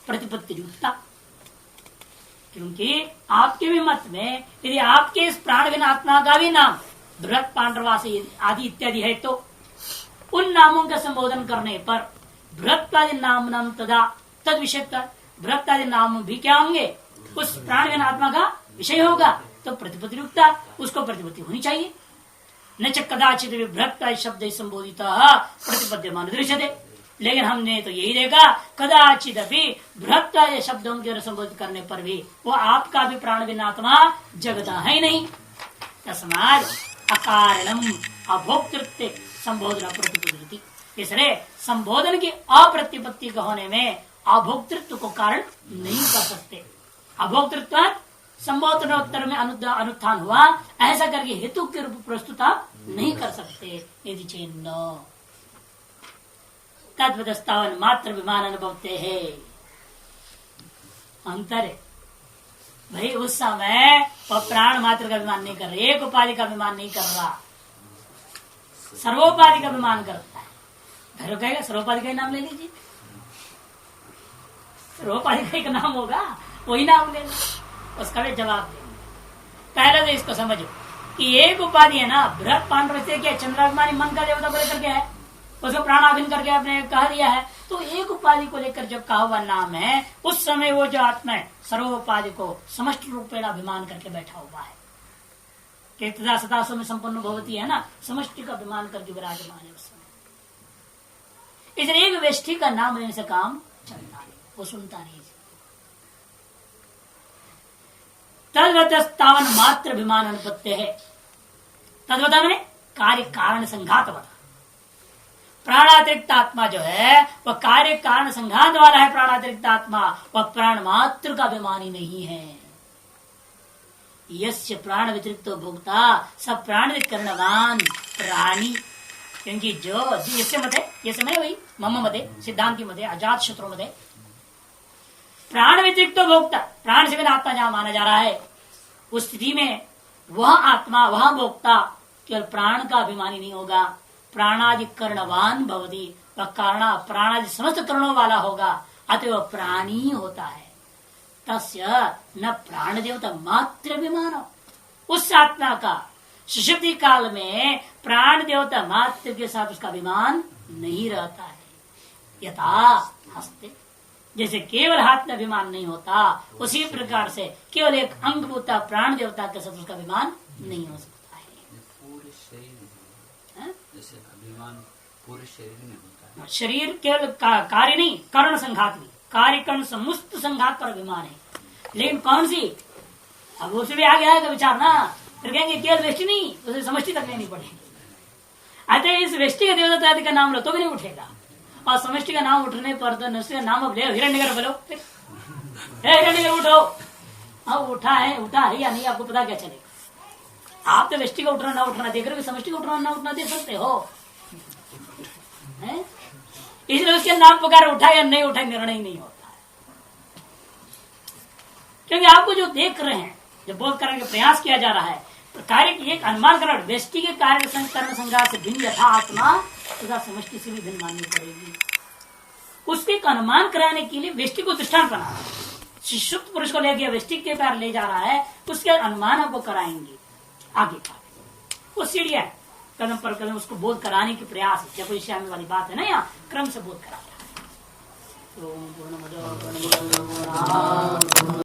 प्रतिपत्ति युक्ता। क्योंकि आपके भी मत में यदि आपके इस प्राण भिन्न आत्मा का भी नाम बृहत पांडवासी आदि इत्यादि है, तो उन नामों का संबोधन करने पर बृहत्तादि नाम नाम तदा तद विषयता, बृहत्तादि नाम भी क्या होंगे? उस प्राण भिन्न आत्मा का विषय होगा, तो प्रतिपत्ति युक्ता, उसको प्रतिपत्ति होनी चाहिए। न च कदाचित बृहत्ता शब्द संबोधित प्रतिपद्यमान दृश्यते, लेकिन हमने तो यही देखा कदाचित अभी बृहत्ता शब्दों के संबोधित करने पर भी वो आपका भी प्राण भिन्न आत्मा जगता है ही नहीं। तस्मात् अकारणम अभोक्तृत्व संबोधन प्रतिपत्ति, इसलिए संबोधन की अप्रतिपत्ति का होने में अभोक्तृत्व को कारण नहीं कर सकते। अभोक्तृत्व संबोधनोत्तर में अनुत्थान हुआ, ऐसा करके हेतु के रूप प्रस्तुत आप नहीं कर सकते। यदि चिन्ह तद्वदस्तावन मात्र विमान अनुभवते है। अंतर है भाई, उस समय वह प्राण मात्र का विमान नहीं कर रहा, एक उपाधि का विमान नहीं कर रहा, सर्वोपाधि का विमान करता है। भैरव कहेगा सर्वोपाधि का ही नाम ले लीजिए, सर्वोपाधि का एक नाम होगा वही नाम ले लीजिए, उसका भी जवाब देंगे। पहले तो इसको समझो कि एक उपाधि है ना, बृहत पांडव से क्या चंद्राभिमानी मन का देवता को लेकर के है, उसको प्राणाधीन करके आपने कह दिया है, तो एक उपाधि को लेकर जब कहा हुआ नाम है, उस समय वो जो आत्मा है सर्वोपाधि को समष्टि रूपेण अभिमान करके बैठा हुआ है। कीर्तदा सतासो में संपन्न भवती है ना, समष्टि का अभिमान करके विराजमान है उस समय। इसलिए एक व्यष्टि का नाम लेने से काम चलता है, वो सुनता नहीं। तद्वतस्तावन मात्र अभिमान अनुपत्य है। तद्वता मैंने कार्य कारण संघात वाला, प्राणातिरिक्त आत्मा जो है वह कार्य कारण संघात वाला है। प्राणातिरिक्त आत्मा वह प्राण मात्र का अभिमानी नहीं है। यस्य प्राण व्यतिरिक्त भोक्ता सब प्राण करणवान प्राणी, क्योंकि जो यस्य मते, ये समय वही मम मते, सिद्धांति मते, अजात शत्रु मते, प्राण व्यतिरिक्त भोक्ता, प्राण से बिना आत्मा जहां माना जा रहा है, उस स्थिति में वह आत्मा वह भोक्ता केवल प्राण का अभिमानी नहीं होगा, प्राणादि कर्णवान भवति, वह प्राणादि समस्त कर्णों वाला होगा, अतः वह प्राणी होता है। तस्य न प्राण देवता मात्र अभिमान, उस आत्मा का सुषुप्ति काल में प्राण देवता मात्र के साथ उसका अभिमान नहीं रहता है। यथा हस्ते, जैसे केवल हाथ में अभिमान नहीं होता, उसी प्रकार से केवल एक अंग होता प्राण देवता के साथ उसका अभिमान नहीं हो सकता है।
पूरे शरीर में जैसे अभिमान पूरे शरीर में होता है।
शरीर केवल कार्य नहीं, कर्ण संघात भी, कार्य कर्ण समस्त संघात पर अभिमान है। लेकिन कौन सी, अब उसे भी आगे आएगा विचार ना, फिर कहेंगे केवल व्यष्टि नहीं, उसे समष्टि तक लेनी पड़ेगी। अतः इस व्यष्टि के देवता का नाम लो तो भी नहीं उठेगा, और समष्टि का नाम उठने पर तो नष्ट का नाम अब ले हिरण्यगर्भ बोलो, हिरण्यगर्भ उठो। हाँ उठा है या नहीं आपको पता क्या चलेगा? आप तो व्यष्टि का उठना ना उठना देख रहे हो, समष्टि का उठना ना उठना देख सकते हो? इसलिए उसके नाम पुकार उठा या नहीं उठा निर्णय नहीं होता है, क्योंकि आपको जो देख रहे हैं, जो बोध करने का प्रयास किया जा रहा है, तो कार्य की एक अनुमान करण व्यष्टि के कार्य कर्ण संघात से भिन्न यथा आत्मा तथा समष्टि से भी भिन्न माननी पड़ेगी। उसके एक अनुमान कराने के लिए व्यष्टि को दृष्टांत बनाना, सुषुप्त पुरुष को ले गया व्यष्टि के कार्य ले जा रहा है, उसके अनुमान आपको कराएंगे आगे का। वो सीढ़ियां कदम पर कदम उसको बोध कराने की प्रयास है। जब कोई श्यामी वाली बात है ना, यहाँ क्रम से बोध करा रहा है।